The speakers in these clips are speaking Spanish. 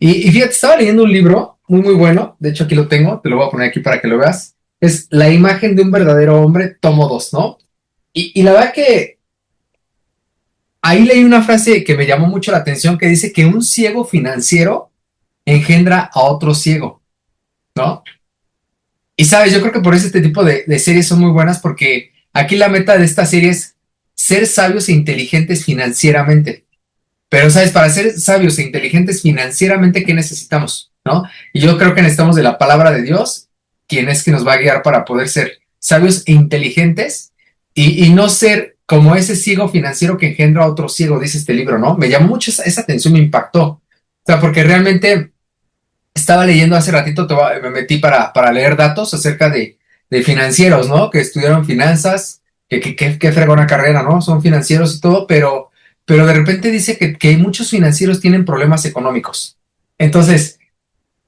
Y fíjate, estaba leyendo un libro muy, muy bueno. De hecho, aquí lo tengo. Te lo voy a poner aquí para que lo veas. Es La imagen de un verdadero hombre, tomo 2, ¿no? Y la verdad que ahí leí una frase que me llamó mucho la atención que dice que un ciego financiero engendra a otro ciego, ¿no? Y sabes, yo creo que por eso este tipo de series son muy buenas porque aquí la meta de esta serie es ser sabios e inteligentes financieramente. Pero, ¿sabes? Para ser sabios e inteligentes financieramente, ¿qué necesitamos? ¿No? Y yo creo que necesitamos de la palabra de Dios, quien es que nos va a guiar para poder ser sabios e inteligentes y no ser como ese ciego financiero que engendra a otro ciego, dice este libro, ¿no? Me llamó mucho esa atención, me impactó. O sea, porque realmente estaba leyendo hace ratito, me metí para leer datos acerca de financieros, ¿no? Que estudiaron finanzas, que fregona carrera, ¿no? Son financieros y todo, pero de repente dice que muchos financieros tienen problemas económicos. Entonces,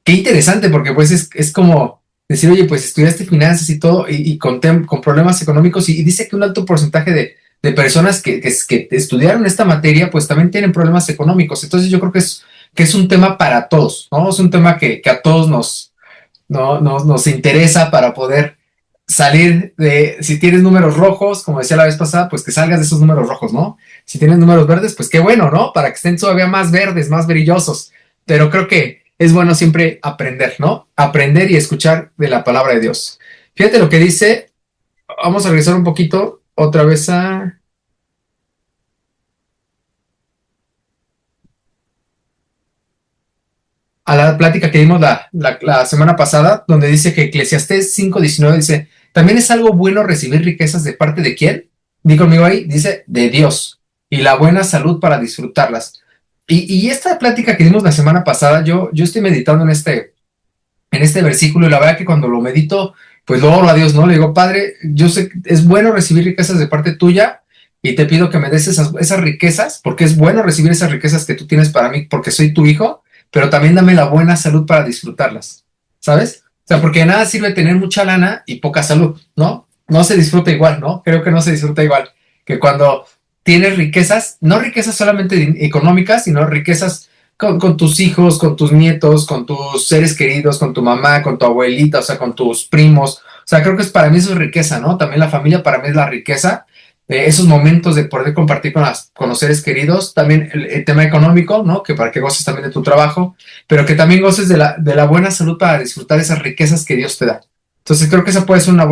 qué interesante, porque pues es como decir, oye, pues estudiaste finanzas y todo, y con problemas económicos, y dice que un alto porcentaje de personas que estudiaron esta materia, pues también tienen problemas económicos. Entonces yo creo que es un tema para todos, ¿no? Es un tema que a todos nos interesa para poder salir de, si tienes números rojos, como decía la vez pasada, pues que salgas de esos números rojos, ¿no? Si tienes números verdes, pues qué bueno, ¿no? Para que estén todavía más verdes, más brillosos. Pero creo que es bueno siempre aprender, ¿no? Aprender y escuchar de la palabra de Dios. Fíjate lo que dice, vamos a regresar un poquito otra vez a la plática que dimos la semana pasada, donde dice que Eclesiastés 5:19 dice, también es algo bueno recibir riquezas de parte de quién. Di conmigo ahí, dice, de Dios, y la buena salud para disfrutarlas. Y esta plática que dimos la semana pasada, yo estoy meditando en este versículo y la verdad que cuando lo medito, pues lo oro a Dios, ¿no? Le digo, Padre, yo sé que es bueno recibir riquezas de parte tuya y te pido que me des esas riquezas, porque es bueno recibir esas riquezas que tú tienes para mí, porque soy tu hijo, pero también dame la buena salud para disfrutarlas, ¿sabes? O sea, porque de nada sirve tener mucha lana y poca salud, ¿no? No se disfruta igual, ¿no? Creo que no se disfruta igual que cuando tienes riquezas, no riquezas solamente económicas, sino riquezas con tus hijos, con tus nietos, con tus seres queridos, con tu mamá, con tu abuelita, o sea, con tus primos. O sea, creo que para mí eso es riqueza, ¿no? También la familia para mí es la riqueza. Esos momentos de poder compartir con los seres queridos, también el tema económico, ¿no? Que para que goces también de tu trabajo, pero que también goces de la buena salud para disfrutar esas riquezas que Dios te da. Entonces creo que esa puede ser una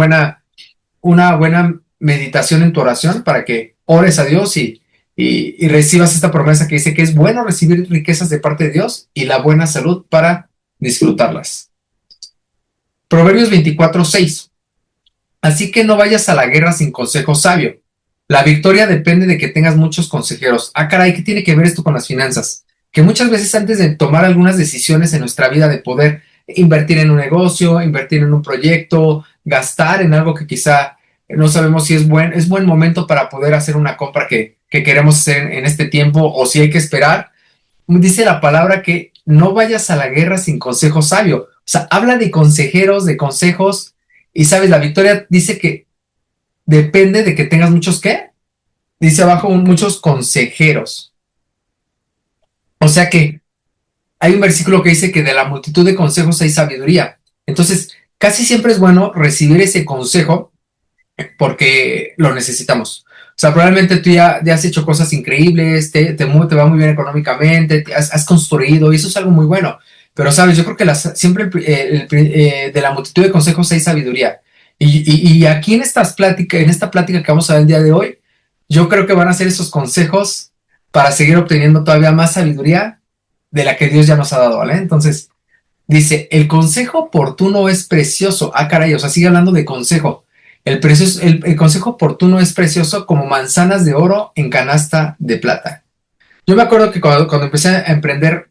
buena meditación en tu oración para que ores a Dios y recibas esta promesa que dice que es bueno recibir riquezas de parte de Dios y la buena salud para disfrutarlas. Proverbios 24:6. Así que no vayas a la guerra sin consejo sabio. La victoria depende de que tengas muchos consejeros. Ah, caray, ¿qué tiene que ver esto con las finanzas? Que muchas veces antes de tomar algunas decisiones en nuestra vida de poder invertir en un negocio, invertir en un proyecto, gastar en algo que quizá no sabemos si es buen momento para poder hacer una compra que queremos hacer en este tiempo o si hay que esperar. Dice la palabra que no vayas a la guerra sin consejo sabio. O sea, habla de consejeros, de consejos, y sabes, la victoria dice que depende de que tengas muchos, ¿qué? Dice abajo muchos consejeros. O sea que hay un versículo que dice que de la multitud de consejos hay sabiduría. Entonces, casi siempre es bueno recibir ese consejo porque lo necesitamos. O sea, probablemente tú ya has hecho cosas increíbles, te va muy bien económicamente, has construido, y eso es algo muy bueno. Pero, ¿sabes? Yo creo que siempre de la multitud de consejos hay sabiduría. Y aquí en esta plática que vamos a ver el día de hoy, yo creo que van a ser esos consejos para seguir obteniendo todavía más sabiduría de la que Dios ya nos ha dado, ¿vale? Entonces, dice, el consejo oportuno es precioso. Ah, caray, o sea, sigue hablando de consejo. El consejo oportuno es precioso como manzanas de oro en canasta de plata. Yo me acuerdo que cuando empecé a emprender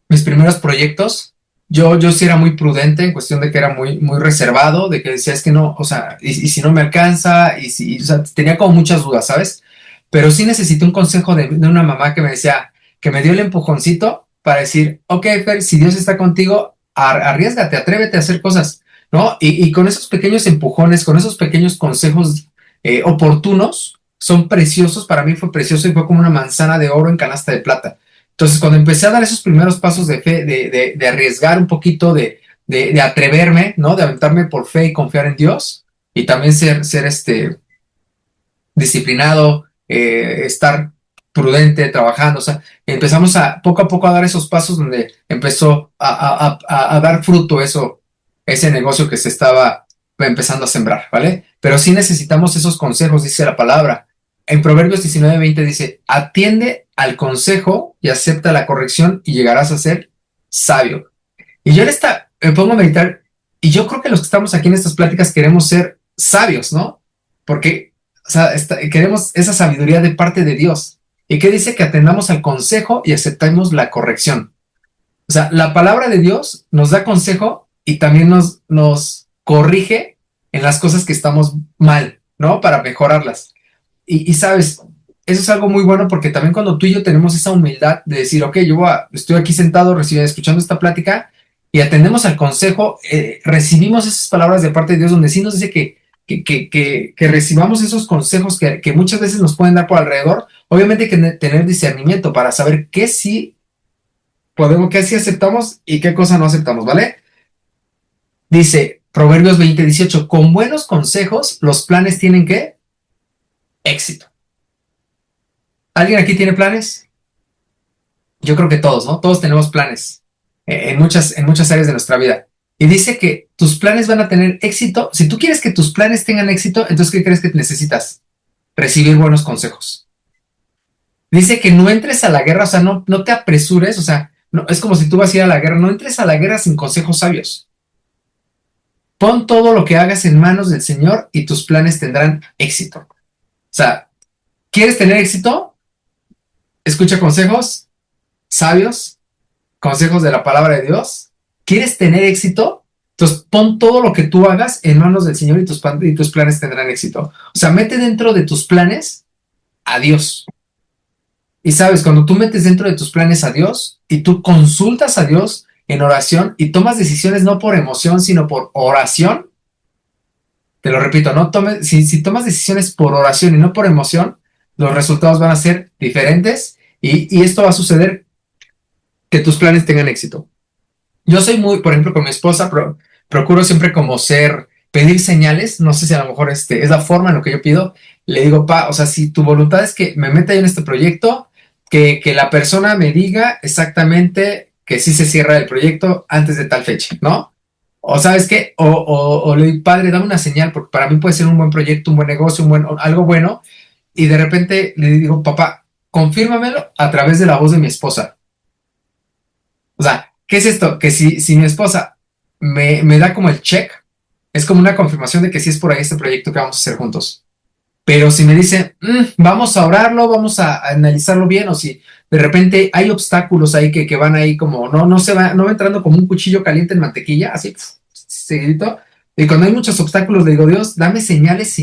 mis primeros proyectos, yo sí era muy prudente en cuestión de que era muy, muy reservado, de que decía, es que no, o sea, y si no me alcanza, o sea, tenía como muchas dudas, ¿sabes? Pero sí necesité un consejo de una mamá que me decía, que me dio el empujoncito para decir, ok, Fer, si Dios está contigo, arriésgate, atrévete a hacer cosas, ¿no? Y con esos pequeños empujones, con esos pequeños consejos oportunos, son preciosos, para mí fue precioso y fue como una manzana de oro en canasta de plata. Entonces, cuando empecé a dar esos primeros pasos de fe, de arriesgar un poquito, de atreverme, ¿no? De aventarme por fe y confiar en Dios, y también ser disciplinado, estar prudente, trabajando, o sea, empezamos a poco a dar esos pasos donde empezó a dar fruto ese negocio que se estaba empezando a sembrar, ¿vale? Pero sí necesitamos esos consejos, dice la palabra. En Proverbios 19:20 dice, atiende al consejo y acepta la corrección y llegarás a ser sabio. Y yo me pongo a meditar, y yo creo que los que estamos aquí en estas pláticas queremos ser sabios, ¿no? Porque, o sea, queremos esa sabiduría de parte de Dios. ¿Y qué dice? Que atendamos al consejo y aceptemos la corrección. O sea, la palabra de Dios nos da consejo y también nos corrige en las cosas que estamos mal, ¿no? Para mejorarlas. Y sabes, eso es algo muy bueno porque también cuando tú y yo tenemos esa humildad de decir, ok, estoy aquí sentado escuchando esta plática y atendemos al consejo, recibimos esas palabras de parte de Dios donde sí nos dice que recibamos esos consejos que muchas veces nos pueden dar por alrededor. Obviamente hay que tener discernimiento para saber qué sí podemos, qué sí aceptamos y qué cosa no aceptamos, ¿vale? Dice Proverbios 20:18, con buenos consejos los planes tienen ¿qué? Éxito. ¿Alguien aquí tiene planes? Yo creo que todos, ¿no? Todos tenemos planes en muchas áreas de nuestra vida. Y dice que tus planes van a tener éxito. Si tú quieres que tus planes tengan éxito, entonces ¿qué crees que necesitas? Recibir buenos consejos. Dice que no entres a la guerra, o sea, no te apresures, o sea, no, es como si tú vas a ir a la guerra, no entres a la guerra sin consejos sabios. Pon todo lo que hagas en manos del Señor y tus planes tendrán éxito. O sea, ¿quieres tener éxito? Escucha consejos sabios, consejos de la palabra de Dios. ¿Quieres tener éxito? Entonces pon todo lo que tú hagas en manos del Señor y tus planes tendrán éxito. O sea, mete dentro de tus planes a Dios. Y sabes, cuando tú metes dentro de tus planes a Dios y tú consultas a Dios en oración y tomas decisiones no por emoción, sino por oración, te lo repito, si tomas decisiones por oración y no por emoción, los resultados van a ser diferentes y esto va a suceder que tus planes tengan éxito. Yo soy por ejemplo, con mi esposa, procuro siempre como pedir señales, no sé si a lo mejor es la forma en lo que yo pido, le digo, o sea, si tu voluntad es que me meta yo en este proyecto, que la persona me diga exactamente que sí se cierra el proyecto antes de tal fecha, ¿no? O sabes qué, o le digo, padre, dame una señal, porque para mí puede ser un buen proyecto, un buen negocio, algo bueno, y de repente le digo, papá, confírmamelo a través de la voz de mi esposa. O sea, ¿qué es esto? Que si mi esposa me da como el check, es como una confirmación de que sí es por ahí este proyecto que vamos a hacer juntos. Pero si me dice, vamos a orarlo, vamos a analizarlo bien, o si de repente hay obstáculos ahí que van ahí como, no va entrando como un cuchillo caliente en mantequilla, así, seguidito. Y cuando hay muchos obstáculos, le digo, Dios, dame señales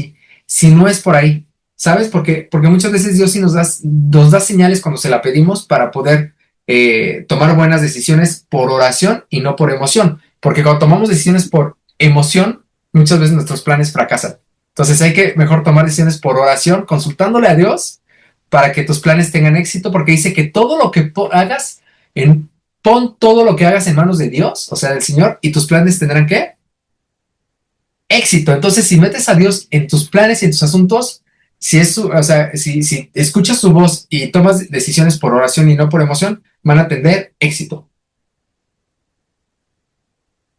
si no es por ahí, ¿sabes? Porque muchas veces Dios sí nos da señales cuando se la pedimos para poder tomar buenas decisiones por oración y no por emoción. Porque cuando tomamos decisiones por emoción, muchas veces nuestros planes fracasan. Entonces hay que mejor tomar decisiones por oración, consultándole a Dios para que tus planes tengan éxito, porque dice que todo lo que hagas, pon todo lo que hagas en manos de Dios, o sea, del Señor, y tus planes tendrán ¿qué? Éxito. Entonces, si metes a Dios en tus planes y en tus asuntos, si escuchas su voz y tomas decisiones por oración y no por emoción, van a tener éxito.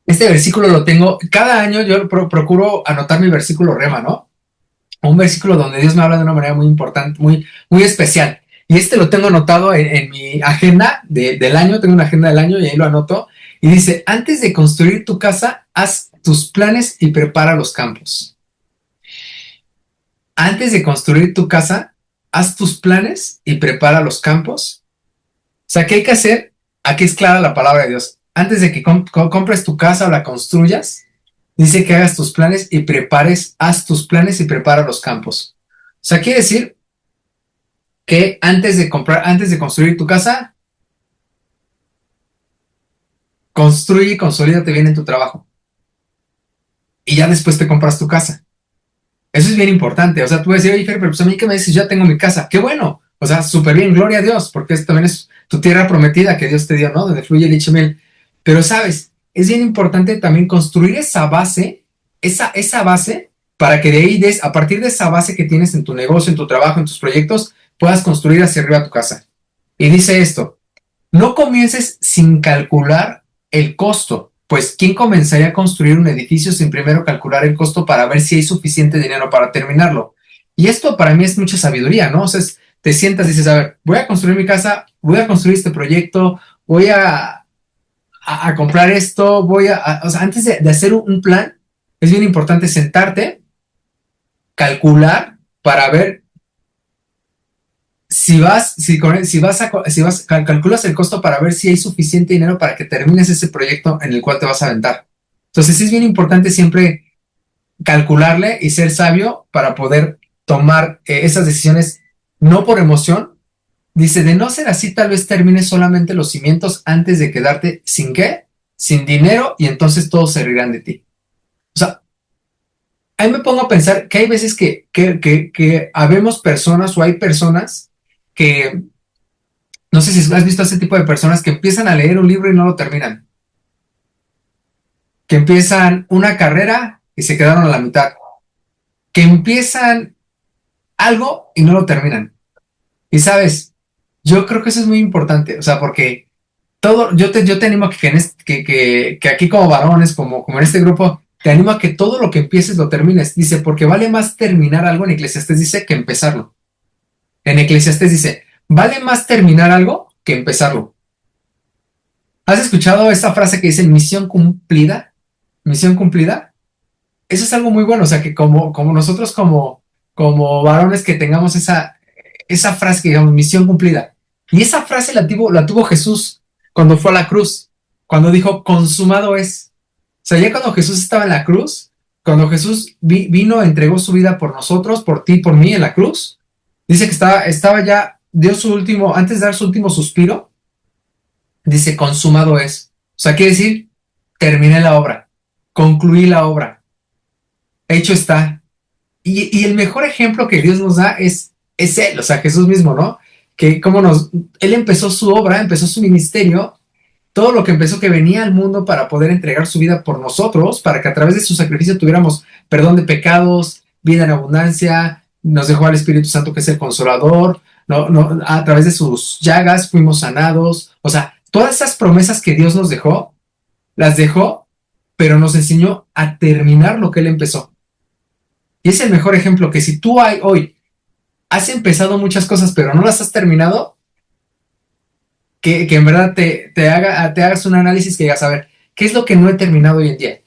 Este versículo lo tengo, cada año yo procuro anotar mi versículo rema, ¿no? Un versículo donde Dios me habla de una manera muy importante, muy especial. Y lo tengo anotado en mi agenda del año, tengo una agenda del año y ahí lo anoto. Y dice, antes de construir tu casa, haz tus planes y prepara los campos. Antes de construir tu casa, haz tus planes y prepara los campos. O sea, ¿qué hay que hacer? Aquí es clara la palabra de Dios. Antes de que compres tu casa o la construyas, dice que hagas tus planes y haz tus planes y prepara los campos. O sea, quiere decir que antes de construir tu casa, construye y consolídate bien en tu trabajo. Y ya después te compras tu casa. Eso es bien importante. O sea, tú vas a decir, oye, Fer, pero pues a mí que me dices, ya tengo mi casa. ¡Qué bueno! O sea, súper bien, gloria a Dios, porque esto también es tu tierra prometida que Dios te dio, ¿no? Donde fluye leche y miel. Pero, ¿sabes? Es bien importante también construir esa base, para que de ahí, a partir de esa base que tienes en tu negocio, en tu trabajo, en tus proyectos, puedas construir hacia arriba tu casa. Y dice esto, no comiences sin calcular el costo, pues ¿quién comenzaría a construir un edificio sin primero calcular el costo para ver si hay suficiente dinero para terminarlo? Y esto para mí es mucha sabiduría, ¿no? O sea, te sientas y dices, a ver, voy a construir mi casa, voy a construir este proyecto, voy a comprar esto, o sea, antes de hacer un plan, es bien importante sentarte, calcular para ver calculas el costo para ver si hay suficiente dinero para que termines ese proyecto en el cual te vas a aventar. Entonces sí es bien importante siempre calcularle y ser sabio para poder tomar esas decisiones no por emoción. Dice, de no ser así, tal vez termines solamente los cimientos antes de quedarte sin qué, sin dinero, y entonces todos se rirán de ti. O sea, ahí me pongo a pensar que hay veces que habemos personas o hay personas que, no sé si has visto a ese tipo de personas que empiezan a leer un libro y no lo terminan, que empiezan una carrera y se quedaron a la mitad, que empiezan algo y no lo terminan. Y sabes, yo creo que eso es muy importante, o sea, porque yo te animo a que aquí como varones, como en este grupo, te animo a que todo lo que empieces lo termines. Dice, porque vale más terminar algo, en Eclesiastés dice, que empezarlo. En Eclesiastés dice, vale más terminar algo que empezarlo. ¿Has escuchado esta frase que dice misión cumplida? Misión cumplida. Eso es algo muy bueno, o sea, que como nosotros como varones que tengamos esa frase que digamos misión cumplida. Y esa frase la tuvo Jesús cuando fue a la cruz, cuando dijo consumado es. O sea, ya cuando Jesús estaba en la cruz, cuando Jesús vino, entregó su vida por nosotros, por ti, por mí en la cruz, dice que estaba ya, dio su último, antes de dar su último suspiro, dice consumado es. O sea, quiere decir, terminé la obra, concluí la obra, hecho está. Y el mejor ejemplo que Dios nos da es Él, o sea, Jesús mismo, ¿no? Que Él empezó su obra, empezó su ministerio, todo lo que empezó, que venía al mundo para poder entregar su vida por nosotros, para que a través de su sacrificio tuviéramos perdón de pecados, vida en abundancia, nos dejó al Espíritu Santo que es el Consolador, a través de sus llagas fuimos sanados, o sea, todas esas promesas que Dios nos dejó, las dejó, pero nos enseñó a terminar lo que Él empezó. Y es el mejor ejemplo, que si tú hoy has empezado muchas cosas, pero no las has terminado, que en verdad te hagas un análisis, que digas, a ver, ¿qué es lo que no he terminado hoy en día?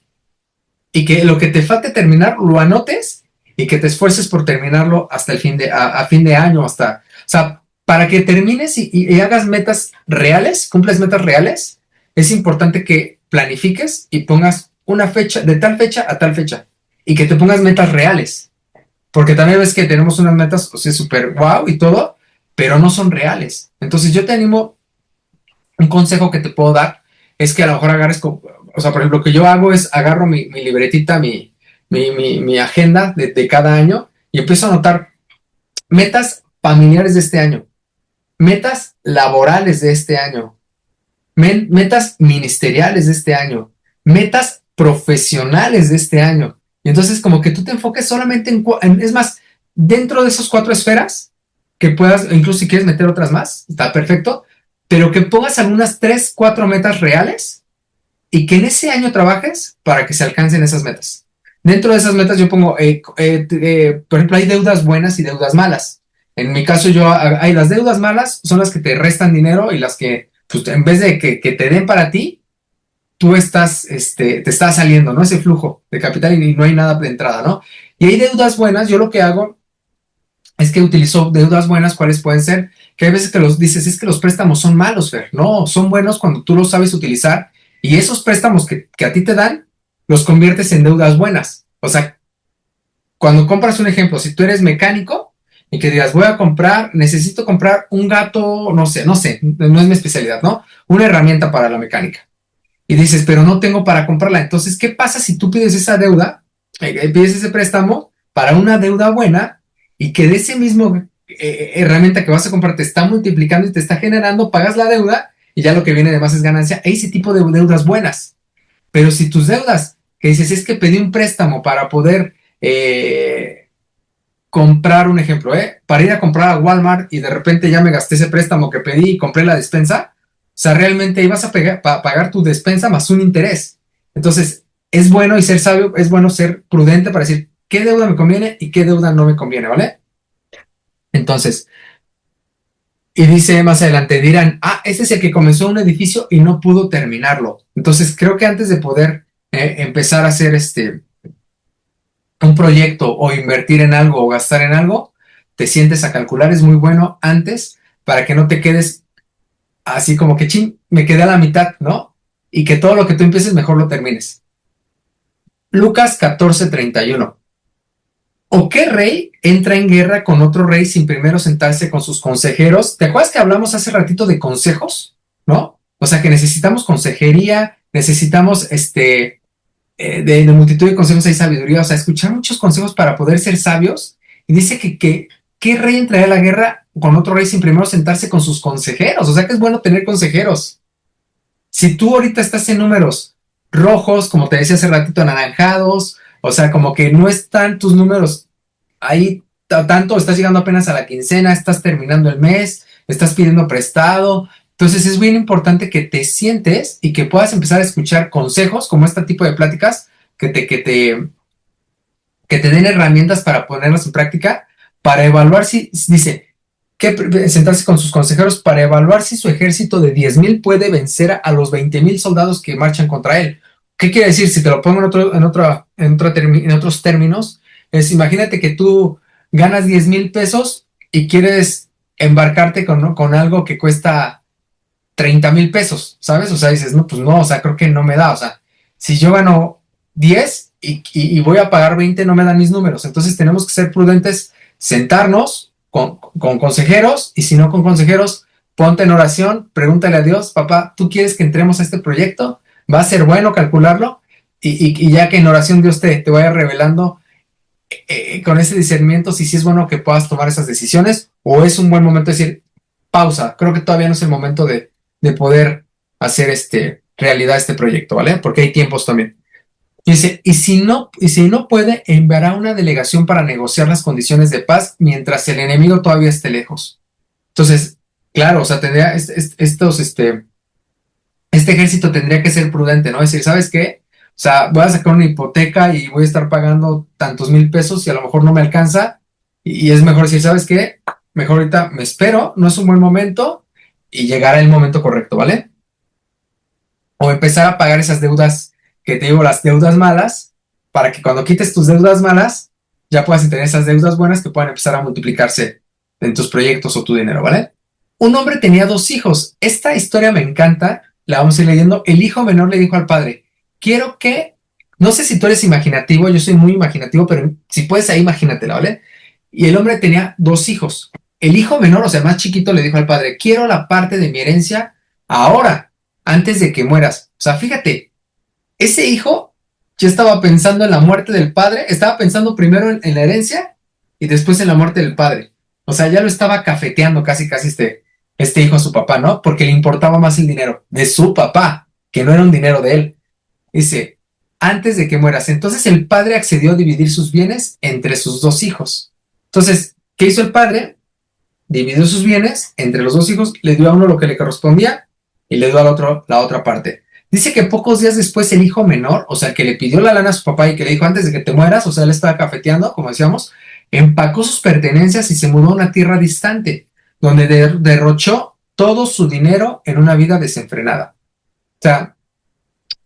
Y que lo que te falte terminar, lo anotes y que te esfuerces por terminarlo hasta el a fin de año, o sea, para que termines y hagas metas reales, cumples metas reales, es importante que planifiques y pongas una fecha, de tal fecha a tal fecha, y que te pongas metas reales. Porque también ves que tenemos unas metas, o sea, súper wow y todo, pero no son reales. Entonces yo te animo, un consejo que te puedo dar es que a lo mejor agarres, o sea, por ejemplo, lo que yo hago es agarro mi libretita, mi agenda de cada año, y empiezo a anotar metas familiares de este año, metas laborales de este año, metas ministeriales de este año, metas profesionales de este año. Y entonces como que tú te enfoques solamente es más, dentro de esas 4 esferas, que puedas, incluso si quieres meter otras más, está perfecto, pero que pongas algunas 3, 4 metas reales y que en ese año trabajes para que se alcancen esas metas. Dentro de esas metas yo pongo, por ejemplo, hay deudas buenas y deudas malas. En mi caso hay las deudas malas, son las que te restan dinero, y las que, pues, en vez de que te den para ti, tú te estás saliendo, ¿no? Ese flujo de capital, y no hay nada de entrada, ¿no? Y hay deudas buenas. Yo lo que hago es que utilizo deudas buenas. ¿Cuáles pueden ser? Que hay veces que los dices, es que los préstamos son malos, Fer. No, son buenos cuando tú los sabes utilizar, y esos préstamos que a ti te dan, los conviertes en deudas buenas. O sea, cuando compras, un ejemplo, si tú eres mecánico y que digas, necesito comprar un gato, no sé, no es mi especialidad, ¿no? Una herramienta para la mecánica. Y dices, pero no tengo para comprarla. Entonces, ¿qué pasa si tú pides esa deuda, pides ese préstamo para una deuda buena, y que de ese mismo herramienta que vas a comprar te está multiplicando y te está generando, pagas la deuda y ya lo que viene de más es ganancia. Ese tipo de deudas buenas. Pero si tus deudas, que dices, es que pedí un préstamo para poder comprar un ejemplo, para ir a comprar a Walmart y de repente ya me gasté ese préstamo que pedí y compré la despensa, o sea, realmente ibas a pagar tu despensa más un interés. Entonces, es bueno y ser sabio, es bueno ser prudente para decir qué deuda me conviene y qué deuda no me conviene, ¿vale? Entonces, y dice más adelante, dirán, este es el que comenzó un edificio y no pudo terminarlo. Entonces, creo que antes de poder empezar a hacer un proyecto o invertir en algo o gastar en algo, te sientes a calcular, es muy bueno antes para que no te quedes así como que, ching, me quedé a la mitad, ¿no? Y que todo lo que tú empieces mejor lo termines. Lucas 14:31. ¿O qué rey entra en guerra con otro rey sin primero sentarse con sus consejeros? ¿Te acuerdas que hablamos hace ratito de consejos? ¿No? O sea, que necesitamos consejería, necesitamos de multitud de consejos hay sabiduría, o sea, escuchar muchos consejos para poder ser sabios. Y dice que ¿qué rey entraría a la guerra con otro rey sin primero sentarse con sus consejeros? O sea, que es bueno tener consejeros. Si tú ahorita estás en números rojos, como te decía hace ratito, anaranjados, o sea, como que no están tus números ahí tanto, estás llegando apenas a la quincena, estás terminando el mes, estás pidiendo prestado. Entonces es bien importante que te sientes y que puedas empezar a escuchar consejos como este tipo de pláticas que te den herramientas para ponerlas en práctica, para evaluar dice, que sentarse con sus consejeros para evaluar si su ejército de 10,000 puede vencer a los 20,000 soldados que marchan contra él. ¿Qué quiere decir? Si te lo pongo en otros términos, es imagínate que tú ganas 10,000 pesos y quieres embarcarte con algo que cuesta 30,000 pesos, ¿sabes? O sea, dices, no, pues no, o sea, creo que no me da, o sea, si yo gano 10 y voy a pagar 20, no me dan mis números. Entonces tenemos que ser prudentes, sentarnos con consejeros, y si no con consejeros, ponte en oración, pregúntale a Dios, papá, ¿tú quieres que entremos a este proyecto? Va a ser bueno calcularlo, y ya que en oración Dios te vaya revelando con ese discernimiento si sí es bueno que puedas tomar esas decisiones, o es un buen momento de decir, pausa, creo que todavía no es el momento de poder hacer realidad este proyecto, ¿vale? Porque hay tiempos también. Dice, y si no puede, enviará una delegación para negociar las condiciones de paz mientras el enemigo todavía esté lejos. Entonces, claro, o sea, tendría este ejército tendría que ser prudente, ¿no? Es decir, ¿sabes qué? O sea, voy a sacar una hipoteca y voy a estar pagando tantos mil pesos y a lo mejor no me alcanza. Y es mejor decir, ¿sabes qué? Mejor ahorita me espero, no es un buen momento y llegará el momento correcto, ¿vale? O empezar a pagar esas deudas que te digo, las deudas malas, para que cuando quites tus deudas malas, ya puedas tener esas deudas buenas que puedan empezar a multiplicarse en tus proyectos o tu dinero, ¿vale? Un hombre tenía dos hijos. Esta historia me encanta, la vamos a ir leyendo. El hijo menor le dijo al padre, quiero que, no sé si tú eres imaginativo, yo soy muy imaginativo, pero si puedes ahí imagínatela, ¿vale? Y el hombre tenía dos hijos. El hijo menor, o sea, más chiquito, le dijo al padre, quiero la parte de mi herencia ahora, antes de que mueras. O sea, fíjate, ese hijo ya estaba pensando en la muerte del padre, estaba pensando primero en la herencia y después en la muerte del padre. O sea, ya lo estaba cafeteando casi, casi este hijo a su papá, ¿no? Porque le importaba más el dinero de su papá, que no era un dinero de él. Dice, antes de que mueras. Entonces el padre accedió a dividir sus bienes entre sus dos hijos. Entonces, ¿qué hizo el padre? Dividió sus bienes entre los dos hijos, le dio a uno lo que le correspondía y le dio al otro la otra parte. Dice que pocos días después el hijo menor, o sea, el que le pidió la lana a su papá y que le dijo antes de que te mueras, o sea, él estaba cafeteando, como decíamos, empacó sus pertenencias y se mudó a una tierra distante, donde derrochó todo su dinero en una vida desenfrenada. O sea,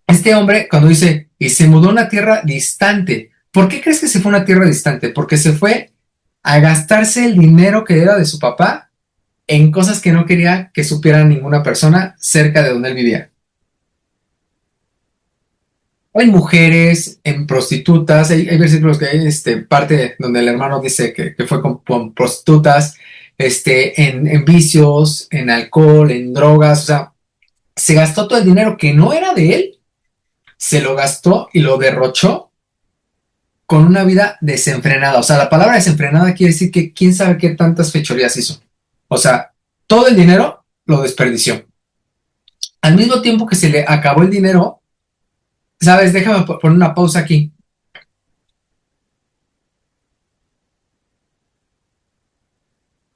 este hombre, cuando dice, y se mudó a una tierra distante, ¿por qué crees que se fue a una tierra distante? Porque se fue a gastarse el dinero que era de su papá en cosas que no quería que supiera ninguna persona cerca de donde él vivía. En mujeres, en prostitutas, hay versículos que hay parte donde el hermano dice que fue con prostitutas, en vicios, en alcohol, en drogas, o sea, se gastó todo el dinero que no era de él, se lo gastó y lo derrochó con una vida desenfrenada. O sea, la palabra desenfrenada quiere decir que quién sabe qué tantas fechorías hizo. O sea, todo el dinero lo desperdició. Al mismo tiempo que se le acabó el dinero, ¿sabes? Déjame poner una pausa aquí.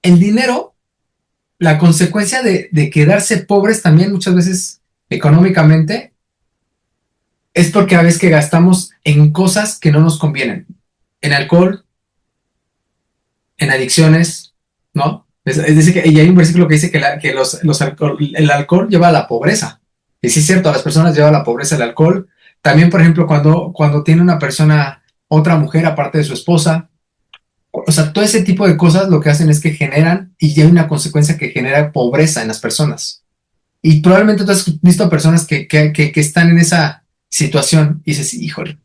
El dinero, la consecuencia de quedarse pobres también muchas veces económicamente, es porque a veces que gastamos en cosas que no nos convienen. En alcohol, en adicciones, ¿no? Es decir, y hay un versículo que dice que el alcohol lleva a la pobreza. Y sí es cierto, a las personas lleva a la pobreza el alcohol. También, por ejemplo, cuando tiene una persona, otra mujer aparte de su esposa, o sea, todo ese tipo de cosas lo que hacen es que generan, y hay una consecuencia que genera pobreza en las personas. Y probablemente tú has visto personas que están en esa situación y dices, híjole,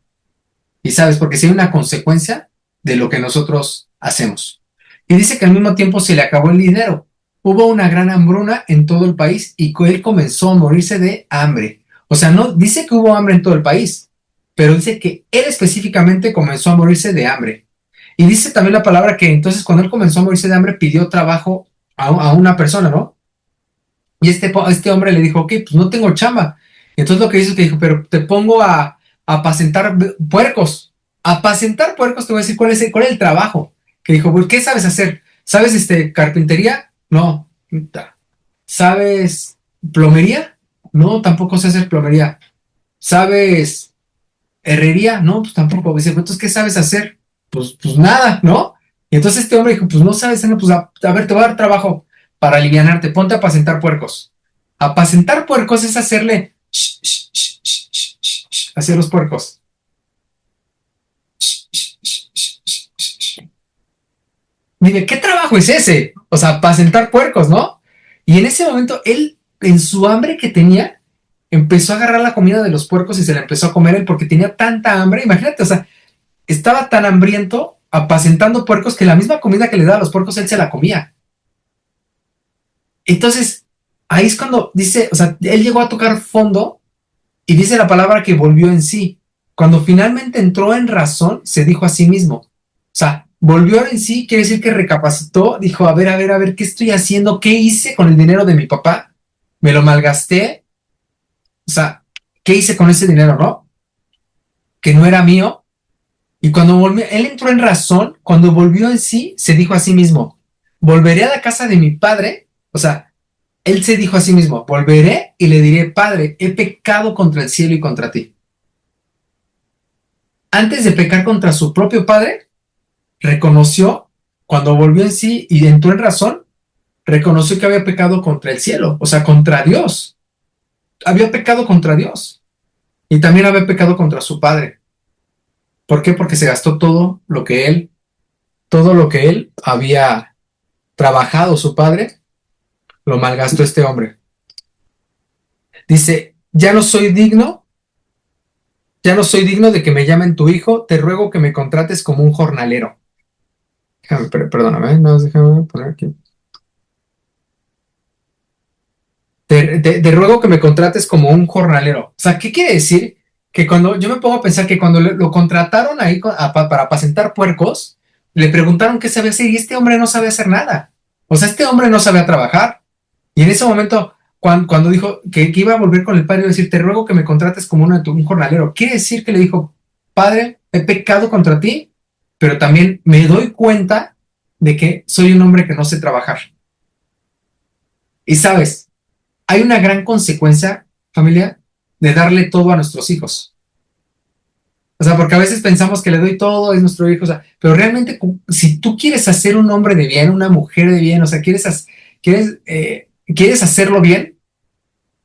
y sabes, porque si hay una consecuencia de lo que nosotros hacemos. Y dice que al mismo tiempo se le acabó el dinero. Hubo una gran hambruna en todo el país y él comenzó a morirse de hambre. O sea, no dice que hubo hambre en todo el país, pero dice que él específicamente comenzó a morirse de hambre. Y dice también la palabra que entonces cuando él comenzó a morirse de hambre pidió trabajo a una persona, ¿no? Y este hombre le dijo, ok, pues no tengo chamba. Y entonces lo que hizo es que dijo, pero te pongo a apacentar puercos. Apacentar puercos, te voy a decir cuál es el trabajo. Que dijo, pues, ¿qué sabes hacer? ¿Sabes carpintería? No. ¿Sabes plomería? No, tampoco sé hacer plomería. ¿Sabes herrería? No, pues tampoco. Dice, pues, entonces, ¿qué sabes hacer? Pues nada, ¿no? Y entonces este hombre dijo, pues no sabes, no, pues a ver, te voy a dar trabajo para alivianarte, ponte a apacentar puercos. Apacentar puercos es hacerle hacia los puercos. Dime, ¿qué trabajo es ese? O sea, apacentar puercos, ¿no? Y en ese momento él, en su hambre que tenía, empezó a agarrar la comida de los puercos y se la empezó a comer él porque tenía tanta hambre. Imagínate, o sea, estaba tan hambriento apacentando puercos que la misma comida que le daba a los puercos él se la comía. Entonces, ahí es cuando dice, o sea, él llegó a tocar fondo y dice la palabra que volvió en sí. Cuando finalmente entró en razón, se dijo a sí mismo. O sea, volvió en sí, quiere decir que recapacitó, dijo, a ver, ¿qué estoy haciendo? ¿Qué hice con el dinero de mi papá? ¿Me lo malgasté? O sea, ¿qué hice con ese dinero, no? Que no era mío. Y cuando volvió, él entró en razón, cuando volvió en sí, se dijo a sí mismo, volveré a la casa de mi padre, o sea, él se dijo a sí mismo, volveré y le diré, Padre, he pecado contra el cielo y contra ti. Antes de pecar contra su propio padre, reconoció, cuando volvió en sí y entró en razón, reconoció que había pecado contra el cielo, o sea, contra Dios. Había pecado contra Dios. Y también había pecado contra su padre. ¿Por qué? Porque se gastó todo lo que él había trabajado, su padre, lo malgastó este hombre. Dice, ya no soy digno de que me llamen tu hijo, te ruego que me contrates como un jornalero. Perdóname, no, déjame poner aquí. Te ruego que me contrates como un jornalero. O sea, ¿qué quiere decir? Que cuando yo me pongo a pensar que cuando lo contrataron ahí para apacentar puercos, le preguntaron qué sabía hacer y este hombre no sabe hacer nada. O sea, este hombre no sabía trabajar. Y en ese momento, cuando dijo que iba a volver con el padre y iba a decir, te ruego que me contrates como un jornalero, quiere decir que le dijo, padre, he pecado contra ti, pero también me doy cuenta de que soy un hombre que no sé trabajar. Y sabes, hay una gran consecuencia, familia, de darle todo a nuestros hijos. O sea, porque a veces pensamos que le doy todo, es nuestro hijo, o sea, pero realmente si tú quieres hacer un hombre de bien, una mujer de bien, o sea, quieres hacerlo bien,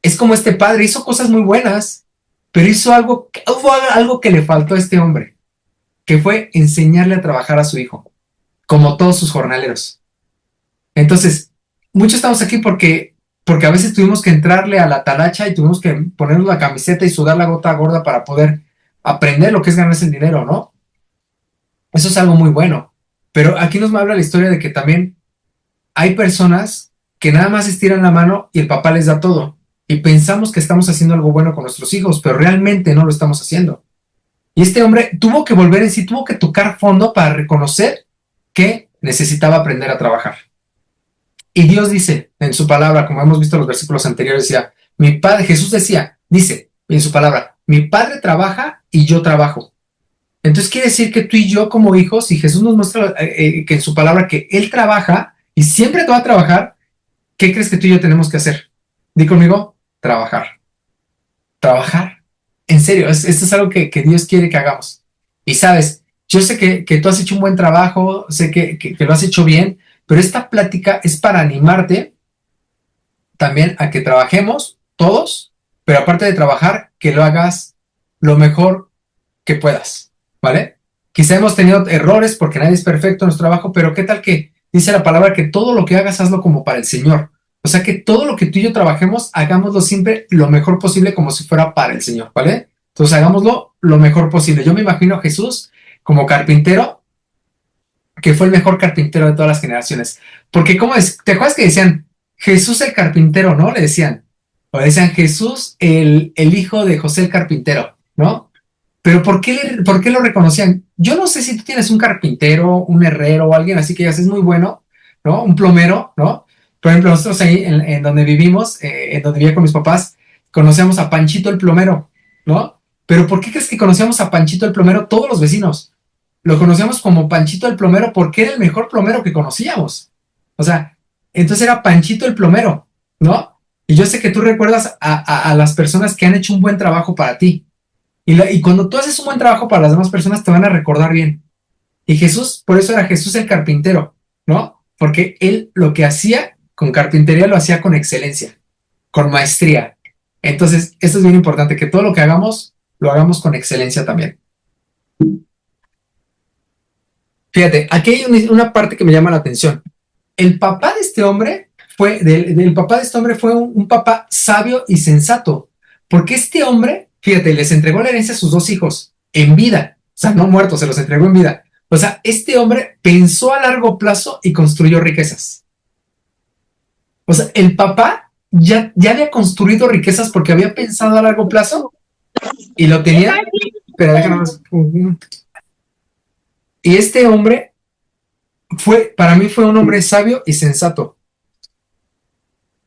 es como este padre, hizo cosas muy buenas, pero hubo algo que le faltó a este hombre, que fue enseñarle a trabajar a su hijo, como todos sus jornaleros. Entonces, muchos estamos aquí porque a veces tuvimos que entrarle a la talacha y tuvimos que ponernos la camiseta y sudar la gota gorda para poder aprender lo que es ganarse el dinero, ¿no? Eso es algo muy bueno. Pero aquí nos habla la historia de que también hay personas que nada más estiran la mano y el papá les da todo. Y pensamos que estamos haciendo algo bueno con nuestros hijos, pero realmente no lo estamos haciendo. Y este hombre tuvo que volver en sí, tuvo que tocar fondo para reconocer que necesitaba aprender a trabajar. Y Dios dice en su palabra, como hemos visto en los versículos anteriores, decía, mi padre, Jesús decía, dice en su palabra, mi padre trabaja y yo trabajo. Entonces quiere decir que tú y yo como hijos, y Jesús nos muestra que en su palabra que Él trabaja y siempre va a trabajar, ¿qué crees que tú y yo tenemos que hacer? Di conmigo, trabajar. Trabajar. En serio, esto es algo que Dios quiere que hagamos. Y sabes, yo sé que tú has hecho un buen trabajo, sé que lo has hecho bien, pero esta plática es para animarte también a que trabajemos todos, pero aparte de trabajar, que lo hagas lo mejor que puedas, ¿vale? Quizá hemos tenido errores porque nadie es perfecto en nuestro trabajo, pero ¿qué tal que dice la palabra que todo lo que hagas, hazlo como para el Señor? O sea, que todo lo que tú y yo trabajemos, hagámoslo siempre lo mejor posible como si fuera para el Señor, ¿vale? Entonces, hagámoslo lo mejor posible. Yo me imagino a Jesús como carpintero, que fue el mejor carpintero de todas las generaciones. Porque, ¿cómo es? ¿Te acuerdas que decían Jesús el carpintero, ¿no? Le decían. O decían Jesús el hijo de José el carpintero, ¿no? Pero ¿por qué lo reconocían? Yo no sé si tú tienes un carpintero, un herrero o alguien así que ya es muy bueno, ¿no? Un plomero, ¿no? Por ejemplo, nosotros ahí en donde vivimos, en donde vivía con mis papás, conocíamos a Panchito el plomero, ¿no? Pero ¿por qué crees que conocíamos a Panchito el plomero todos los vecinos? Lo conocíamos como Panchito el plomero porque era el mejor plomero que conocíamos. O sea, entonces era Panchito el plomero, ¿no? Y yo sé que tú recuerdas a las personas que han hecho un buen trabajo para ti. Y cuando tú haces un buen trabajo para las demás personas, te van a recordar bien. Y Jesús, por eso era Jesús el carpintero, ¿no? Porque él lo que hacía con carpintería lo hacía con excelencia, con maestría. Entonces, esto es bien importante, que todo lo que hagamos, lo hagamos con excelencia también. Fíjate, aquí hay una parte que me llama la atención. El papá de este hombre del papá de este hombre fue un papá sabio y sensato, porque este hombre, fíjate, les entregó la herencia a sus dos hijos en vida, o sea, no muertos, se los entregó en vida. O sea, este hombre pensó a largo plazo y construyó riquezas. O sea, el papá ya había construido riquezas porque había pensado a largo plazo y lo tenía, pero déjame. Y este hombre para mí fue un hombre sabio y sensato,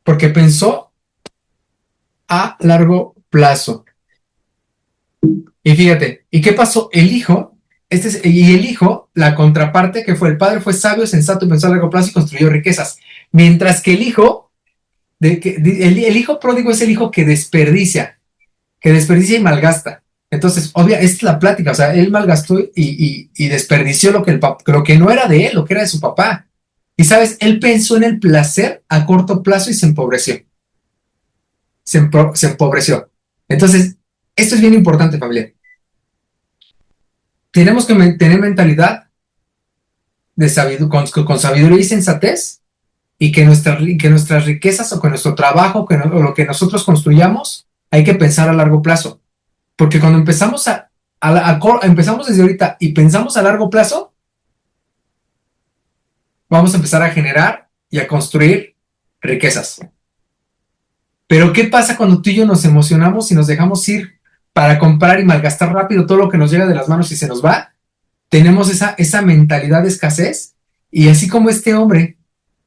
porque pensó a largo plazo. Y fíjate, ¿y qué pasó? Y el hijo, la contraparte que fue el padre, fue sabio, sensato y pensó a largo plazo y construyó riquezas. Mientras que el hijo pródigo es el hijo que desperdicia y malgasta. Entonces, obvia, esta es la plática, o sea, él malgastó y desperdició lo que no era de él, lo que era de su papá. Y sabes, él pensó en el placer a corto plazo y se empobreció. Se empobreció. Entonces, esto es bien importante, familia. Tenemos que tener mentalidad con sabiduría y sensatez y que nuestras riquezas o que nuestro trabajo o lo que nosotros construyamos hay que pensar a largo plazo. Porque cuando empezamos desde ahorita y pensamos a largo plazo, vamos a empezar a generar y a construir riquezas. Pero ¿qué pasa cuando tú y yo nos emocionamos y nos dejamos ir para comprar y malgastar rápido todo lo que nos llega de las manos y se nos va? Tenemos esa mentalidad de escasez y así como este hombre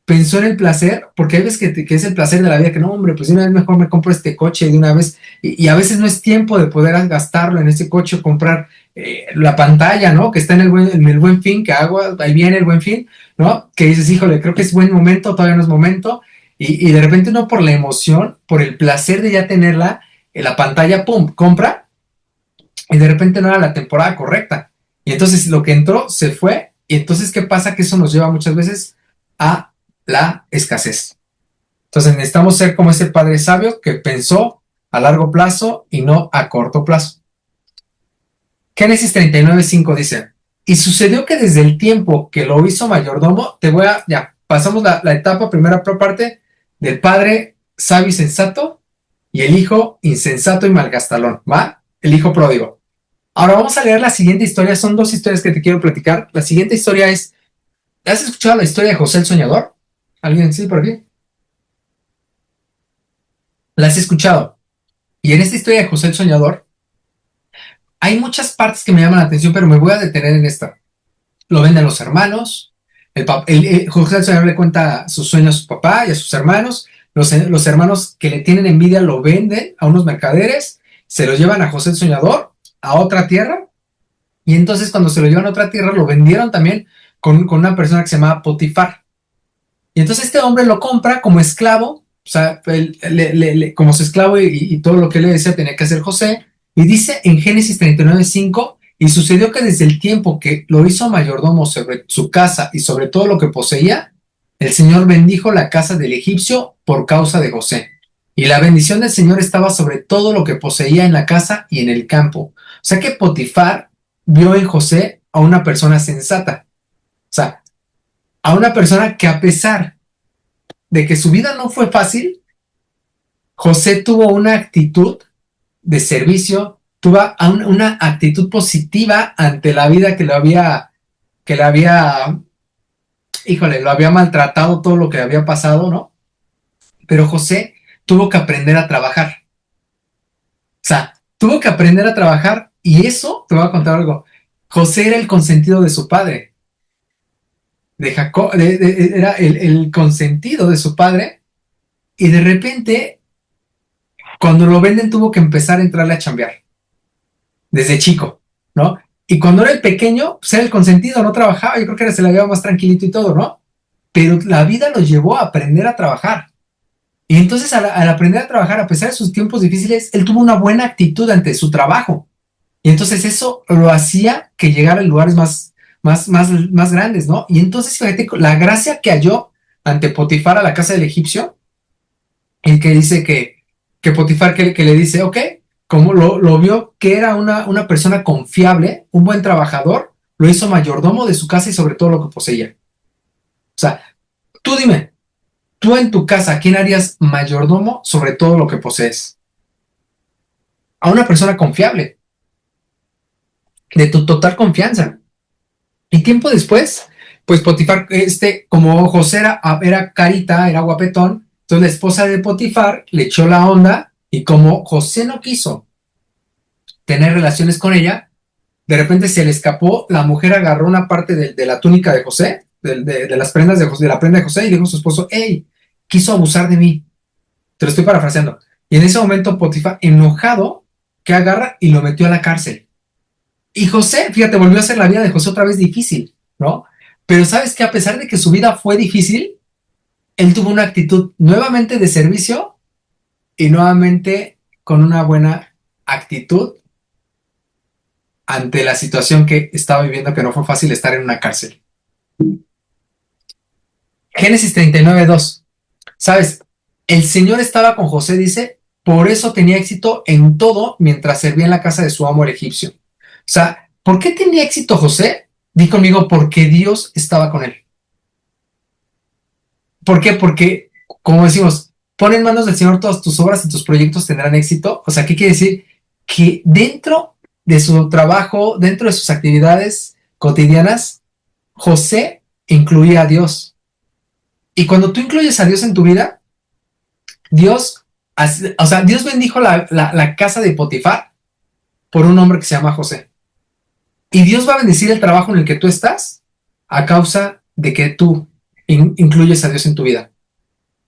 pensó en el placer, porque hay veces que es el placer de la vida, que no, hombre, pues de una vez mejor me compro este coche de una vez, y a veces no es tiempo de poder gastarlo en ese coche o comprar la pantalla, ¿no? Que está en el buen fin, que hago, ahí viene el buen fin, ¿no? Que dices, híjole, creo que es buen momento, todavía no es momento, y de repente uno por la emoción, por el placer de ya tenerla, la pantalla, pum, compra, y de repente no era la temporada correcta. Y entonces lo que entró se fue, y entonces, ¿qué pasa? Que eso nos lleva muchas veces a la escasez. Entonces necesitamos ser como ese padre sabio que pensó a largo plazo y no a corto plazo. Génesis 39:5 dice, y sucedió que desde el tiempo que lo hizo mayordomo, ya, pasamos la etapa, primera parte del padre sabio y sensato y el hijo insensato y malgastalón, ¿va? El hijo pródigo. Ahora vamos a leer la siguiente historia, son dos historias que te quiero platicar. La siguiente historia es, ¿has escuchado la historia de José el Soñador? ¿Alguien sí por aquí? ¿La has escuchado? Y en esta historia de José el Soñador, Hay muchas partes que me llaman la atención, pero me voy a detener en esta. Lo venden los hermanos, José el Soñador le cuenta sus sueños a su papá y a sus hermanos, los hermanos que le tienen envidia lo venden a unos mercaderes, se lo llevan a José el Soñador a otra tierra, y entonces cuando se lo llevan a otra tierra lo vendieron también con una persona que se llamaba Potifar. Y entonces este hombre lo compra como esclavo, o sea, como su esclavo y todo lo que le decía tenía que hacer José. Y dice en Génesis 39:5, y sucedió que desde el tiempo que lo hizo mayordomo sobre su casa y sobre todo lo que poseía, el Señor bendijo la casa del egipcio por causa de José. Y la bendición del Señor estaba sobre todo lo que poseía en la casa y en el campo. O sea que Potifar vio en José a una persona sensata. O sea, a una persona que a pesar de que su vida no fue fácil, José tuvo una actitud de servicio, tuvo una actitud positiva ante la vida híjole, lo había maltratado todo lo que había pasado, ¿no? Pero José tuvo que aprender a trabajar. O sea, tuvo que aprender a trabajar y eso, te voy a contar algo, José era el consentido de su padre, de Jacob, era el consentido de su padre, y de repente, cuando lo venden, tuvo que empezar a entrarle a chambear, desde chico, ¿no? Y cuando era el pequeño, pues era el consentido, no trabajaba, yo creo que se la llevaba más tranquilito y todo, ¿no? Pero la vida lo llevó a aprender a trabajar. Y entonces al aprender a trabajar, a pesar de sus tiempos difíciles, él tuvo una buena actitud ante su trabajo. Y entonces eso lo hacía que llegara a lugares más grandes, ¿no? Y entonces, fíjate, la gracia que halló ante Potifar a la casa del egipcio, el que dice que Potifar que le dice, ok, como lo vio que era una persona confiable, un buen trabajador, lo hizo mayordomo de su casa y sobre todo lo que poseía. O sea, tú dime, tú en tu casa, ¿a quién harías mayordomo sobre todo lo que posees? A una persona confiable, de tu total confianza. Y tiempo después, pues Potifar, como José era carita, era guapetón, entonces la esposa de Potifar le echó la onda, y como José no quiso tener relaciones con ella, de repente se le escapó, la mujer agarró una parte de la túnica de José, de las prendas de José, de la prenda de José, y dijo a su esposo, hey, quiso abusar de mí. Te lo estoy parafraseando. Y en ese momento Potifar, enojado, que agarra y lo metió a la cárcel. Y José, fíjate, volvió a hacer la vida de José otra vez difícil, ¿no? Pero sabes que a pesar de que su vida fue difícil, él tuvo una actitud nuevamente de servicio y nuevamente con una buena actitud ante la situación que estaba viviendo, que no fue fácil estar en una cárcel. Génesis 39:2. ¿Sabes? El Señor estaba con José, dice, por eso tenía éxito en todo mientras servía en la casa de su amo el egipcio. O sea, ¿por qué tenía éxito José? Di conmigo, porque Dios estaba con él. ¿Por qué? Porque, como decimos, pon en manos del Señor todas tus obras y tus proyectos tendrán éxito. O sea, ¿qué quiere decir? Que dentro de su trabajo, dentro de sus actividades cotidianas, José incluía a Dios. Y cuando tú incluyes a Dios en tu vida, Dios, o sea, Dios bendijo la casa de Potifar por un hombre que se llama José. Y Dios va a bendecir el trabajo en el que tú estás a causa de que tú incluyes a Dios en tu vida.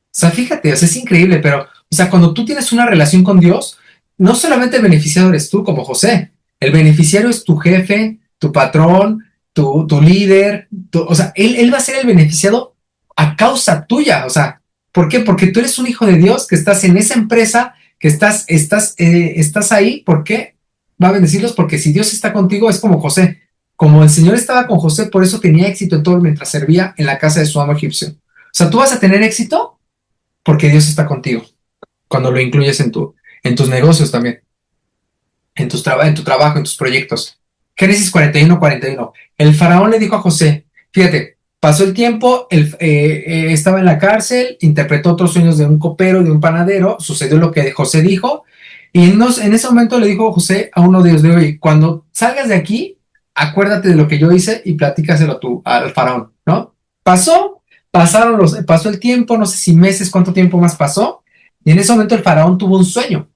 O sea, fíjate, o sea, es increíble, pero, o sea, cuando tú tienes una relación con Dios, no solamente el beneficiario eres tú como José, el beneficiario es tu jefe, tu patrón, tu líder, o sea, él va a ser el beneficiado a causa tuya. O sea, ¿por qué? Porque tú eres un hijo de Dios, que estás en esa empresa, que estás ahí. ¿Por qué? Va a bendecirlos, porque si Dios está contigo es como José. Como el Señor estaba con José, por eso tenía éxito en todo mientras servía en la casa de su amo egipcio. O sea, tú vas a tener éxito porque Dios está contigo cuando lo incluyes en tus negocios también, en tu trabajo, en tus proyectos. Génesis 41:41. El faraón le dijo a José, fíjate, pasó el tiempo, estaba en la cárcel, interpretó otros sueños de un copero, de un panadero, sucedió lo que José dijo, y en ese momento le dijo José a uno de ellos, oye, cuando salgas de aquí, acuérdate de lo que yo hice y platícaselo al faraón, ¿no? Pasó el tiempo, no sé si meses, cuánto tiempo más pasó, y en ese momento el faraón tuvo un sueño,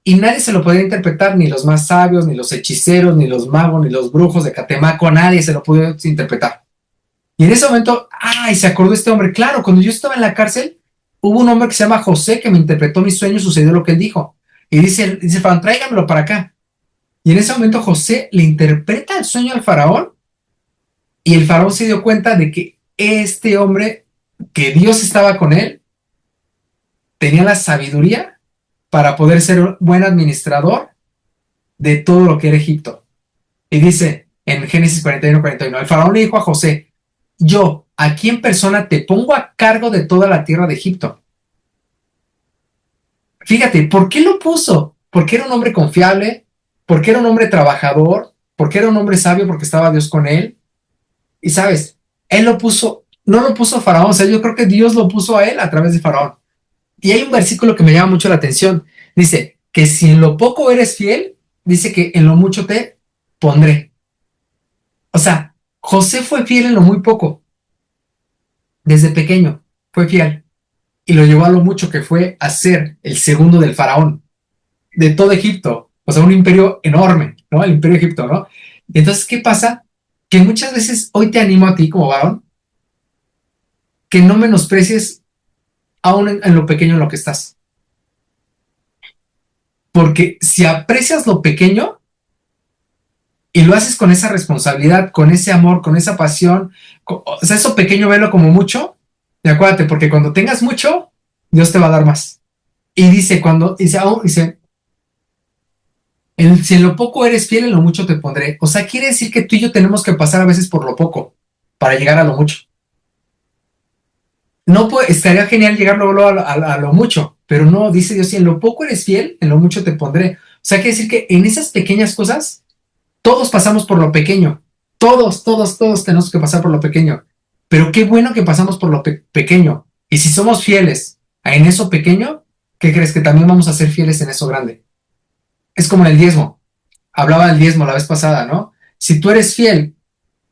y nadie se lo podía interpretar, ni los más sabios, ni los hechiceros, ni los magos, ni los brujos de Catemaco, nadie se lo pudo interpretar. Y en ese momento, ¡ay! Se acordó este hombre. Claro, cuando yo estaba en la cárcel, hubo un hombre que se llama José que me interpretó mis sueños, sucedió lo que él dijo. Y dice el faraón, tráigamelo para acá. Y en ese momento José le interpreta el sueño al faraón y el faraón se dio cuenta de que este hombre, que Dios estaba con él, tenía la sabiduría para poder ser un buen administrador de todo lo que era Egipto. Y dice en Génesis 41:41, el faraón le dijo a José, yo aquí en persona te pongo a cargo de toda la tierra de Egipto. Fíjate, ¿por qué lo puso? Porque era un hombre confiable, porque era un hombre trabajador, porque era un hombre sabio, porque estaba Dios con él. Y sabes, él lo puso, no lo puso Faraón, o sea, yo creo que Dios lo puso a él a través de Faraón. Y hay un versículo que me llama mucho la atención. Dice que si en lo poco eres fiel, dice que en lo mucho te pondré. O sea, José fue fiel en lo muy poco, desde pequeño, fue fiel. Y lo llevó a lo mucho que fue a ser el segundo del Faraón, de todo Egipto. O sea, un imperio enorme, ¿no? El imperio de Egipto, ¿no? Entonces, ¿qué pasa? Que muchas veces hoy te animo a ti como varón, que no menosprecies aún en lo pequeño en lo que estás. Porque si aprecias lo pequeño y lo haces con esa responsabilidad, con ese amor, con esa pasión, o sea, eso pequeño velo como mucho, y acuérdate, porque cuando tengas mucho, Dios te va a dar más. Y dice, si en lo poco eres fiel, en lo mucho te pondré. O sea, quiere decir que tú y yo tenemos que pasar a veces por lo poco para llegar a lo mucho. No estaría genial llegar luego a lo mucho, pero no, dice Dios, si en lo poco eres fiel, en lo mucho te pondré. O sea, quiere decir que en esas pequeñas cosas, todos pasamos por lo pequeño. Todos tenemos que pasar por lo pequeño. Pero qué bueno que pasamos por lo pequeño. Y si somos fieles en eso pequeño, ¿qué crees? Que también vamos a ser fieles en eso grande. Es como en el diezmo. Hablaba del diezmo la vez pasada, ¿no? Si tú eres fiel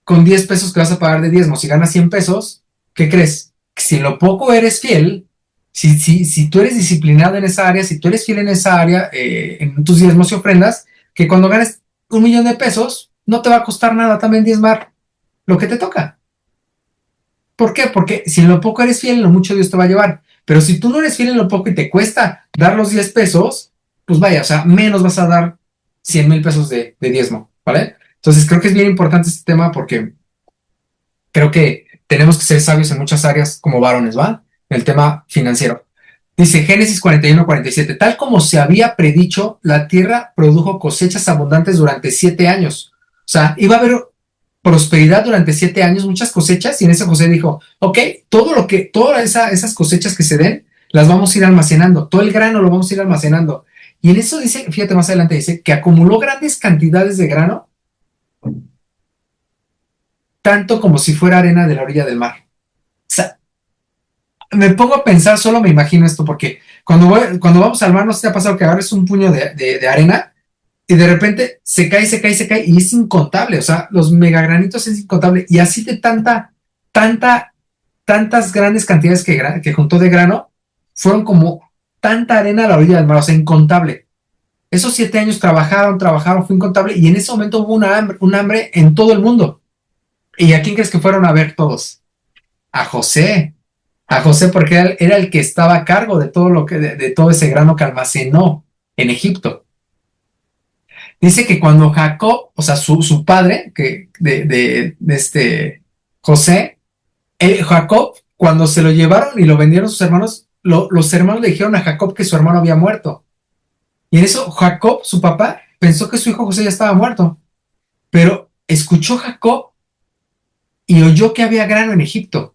con 10 pesos que vas a pagar de diezmo, si ganas 100 pesos, ¿qué crees? Si en lo poco eres fiel, si tú eres disciplinado en esa área, si tú eres fiel en esa área, en tus diezmos y ofrendas, que cuando ganes 1,000,000 de pesos, no te va a costar nada también diezmar lo que te toca. ¿Por qué? Porque si en lo poco eres fiel, en lo mucho Dios te va a llevar. Pero si tú no eres fiel en lo poco y te cuesta dar los 10 pesos, pues vaya, o sea, menos vas a dar 100,000 pesos de diezmo, ¿vale? Entonces creo que es bien importante este tema porque creo que tenemos que ser sabios en muchas áreas como varones, ¿va? En el tema financiero. Dice Génesis 41:47, tal como se había predicho, la tierra produjo cosechas abundantes durante 7 años. O sea, iba a haber prosperidad durante 7 años, muchas cosechas, y en eso José dijo, ok, todas esas cosechas que se den, las vamos a ir almacenando, todo el grano lo vamos a ir almacenando. Y en eso dice, fíjate más adelante, dice que acumuló grandes cantidades de grano, tanto como si fuera arena de la orilla del mar. O sea, me pongo a pensar, solo me imagino esto, porque cuando vamos al mar, ¿no se te ha pasado que agarres un puño de arena y de repente se cae, se cae, se cae y es incontable? O sea, los megagranitos es incontable. Y así de tantas grandes cantidades que juntó de grano, fueron como tanta arena a la orilla del mar, o sea, incontable. Esos 7 años trabajaron, fue incontable, y en ese momento hubo un hambre en todo el mundo. ¿Y a quién crees que fueron a ver todos? A José. A José, porque era el que estaba a cargo de todo de todo ese grano que almacenó en Egipto. Dice que cuando Jacob, o sea, su padre, de este José, Jacob, cuando se lo llevaron y lo vendieron sus hermanos, los hermanos le dijeron a Jacob que su hermano había muerto. Y en eso Jacob, su papá, pensó que su hijo José ya estaba muerto. Pero escuchó Jacob y oyó que había grano en Egipto.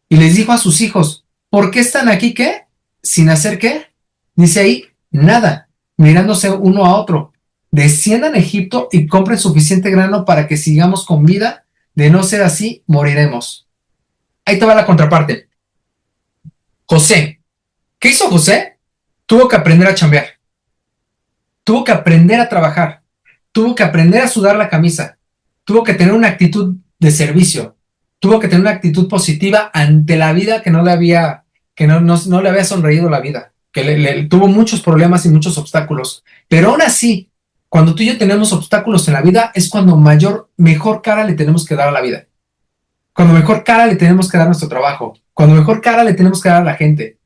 Y les dijo a sus hijos, ¿por qué están aquí qué? ¿Sin hacer qué? Dice ahí, nada, mirándose uno a otro. Desciendan a Egipto y compren suficiente grano para que sigamos con vida. De no ser así, moriremos. Ahí te va la contraparte. José. ¿Qué hizo José? Tuvo que aprender a chambear. Tuvo que aprender a trabajar. Tuvo que aprender a sudar la camisa. Tuvo que tener una actitud de servicio. Tuvo que tener una actitud positiva ante la vida que no le había sonreído la vida. que tuvo muchos problemas y muchos obstáculos, pero aún así, cuando tú y yo tenemos obstáculos en la vida, es cuando mejor cara le tenemos que dar a la vida, cuando mejor cara le tenemos que dar a nuestro trabajo, cuando mejor cara le tenemos que dar a la gente,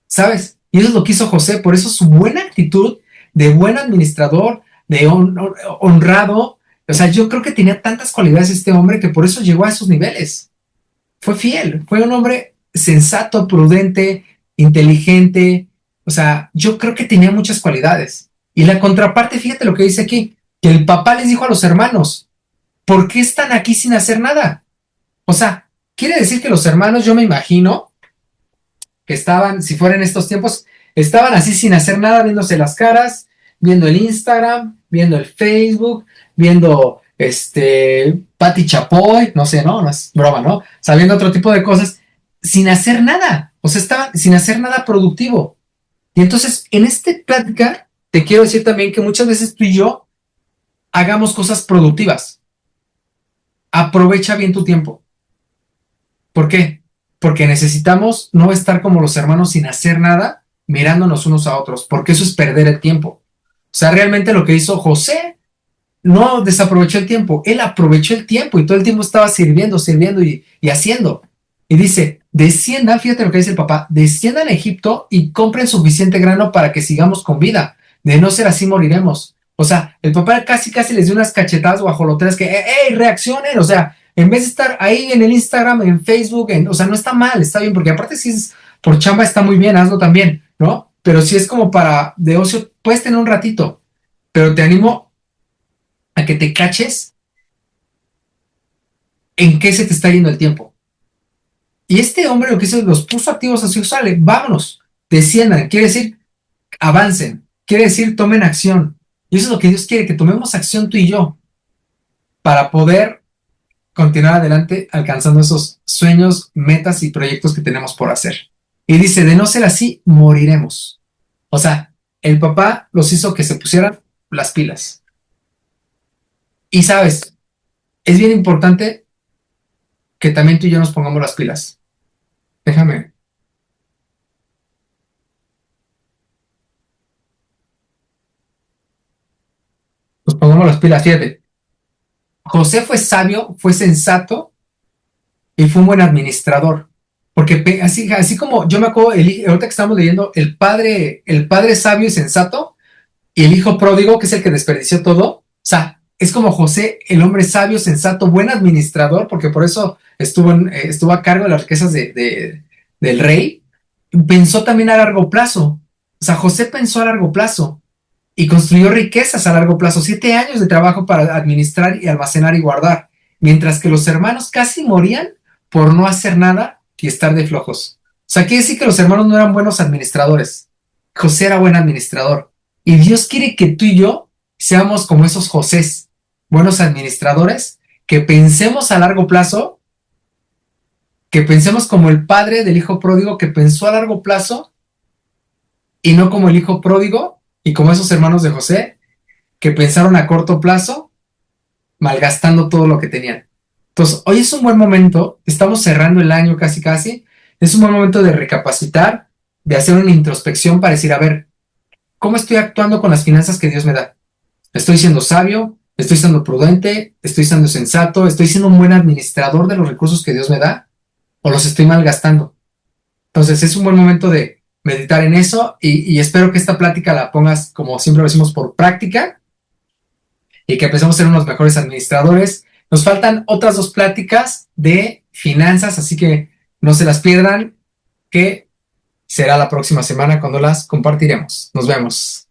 ¿sabes? Y eso es lo que hizo José, por eso su buena actitud de buen administrador, de honrado, o sea, yo creo que tenía tantas cualidades este hombre que por eso llegó a esos niveles. Fue fiel, fue un hombre sensato, prudente, inteligente, o sea, yo creo que tenía muchas cualidades. Y la contraparte, fíjate lo que dice aquí, que el papá les dijo a los hermanos, ¿por qué están aquí sin hacer nada? O sea, quiere decir que los hermanos, yo me imagino, que estaban, si fueran estos tiempos, estaban así sin hacer nada, viéndose las caras, viendo el Instagram, viendo el Facebook, viendo Pati Chapoy, no sé, no es broma, ¿no? Sabiendo otro tipo de cosas, sin hacer nada, o sea, estaban sin hacer nada productivo. Y entonces, en esta plática, te quiero decir también que muchas veces tú y yo hagamos cosas productivas. Aprovecha bien tu tiempo. ¿Por qué? Porque necesitamos no estar como los hermanos sin hacer nada, mirándonos unos a otros, porque eso es perder el tiempo. O sea, realmente lo que hizo José no desaprovechó el tiempo, él aprovechó el tiempo y todo el tiempo estaba sirviendo, sirviendo y haciendo. Y dice, desciendan, fíjate lo que dice el papá, desciendan a Egipto y compren suficiente grano para que sigamos con vida. De no ser así, moriremos. O sea, el papá casi les dio unas cachetadas guajoloteras que, ¡ey, reaccionen! O sea, en vez de estar ahí en el Instagram, en Facebook, o sea, no está mal, está bien, porque aparte si es por chamba está muy bien, hazlo también, ¿no? Pero si es como para de ocio, puedes tener un ratito, pero te animo a que te caches en qué se te está yendo el tiempo. Y este hombre lo que hizo, los puso activos así, sale, vámonos, desciendan, quiere decir, avancen, quiere decir, tomen acción. Y eso es lo que Dios quiere, que tomemos acción tú y yo, para poder continuar adelante alcanzando esos sueños, metas y proyectos que tenemos por hacer. Y dice, de no ser así, moriremos. O sea, el papá los hizo que se pusieran las pilas. Y sabes, es bien importante que también tú y yo nos pongamos las pilas. Déjame. Nos pongamos las pilas, fíjate. José fue sabio, fue sensato y fue un buen administrador. Porque así como yo me acuerdo, ahorita que estamos leyendo, el padre sabio y sensato y el hijo pródigo, que es el que desperdició todo. O sea, es como José, el hombre sabio, sensato, buen administrador, porque por eso estuvo a cargo de las riquezas del rey. Pensó también a largo plazo. O sea, José pensó a largo plazo y construyó riquezas a largo plazo, 7 años de trabajo para administrar y almacenar y guardar, mientras que los hermanos casi morían por no hacer nada y estar de flojos. O sea, quiere decir que los hermanos no eran buenos administradores. José era buen administrador. Y Dios quiere que tú y yo seamos como esos Josés, buenos administradores, que pensemos a largo plazo, que pensemos como el padre del hijo pródigo que pensó a largo plazo y no como el hijo pródigo y como esos hermanos de José que pensaron a corto plazo, malgastando todo lo que tenían. Entonces, hoy es un buen momento, estamos cerrando el año casi, es un buen momento de recapacitar, de hacer una introspección para decir, a ver, ¿cómo estoy actuando con las finanzas que Dios me da? ¿Estoy siendo sabio? ¿Estoy siendo prudente? ¿Estoy siendo sensato? ¿Estoy siendo un buen administrador de los recursos que Dios me da? ¿O los estoy malgastando? Entonces, es un buen momento de meditar en eso y espero que esta plática la pongas, como siempre lo decimos, por práctica y que empecemos a ser unos mejores administradores. Nos faltan otras 2 pláticas de finanzas, así que no se las pierdan, que será la próxima semana cuando las compartiremos. Nos vemos.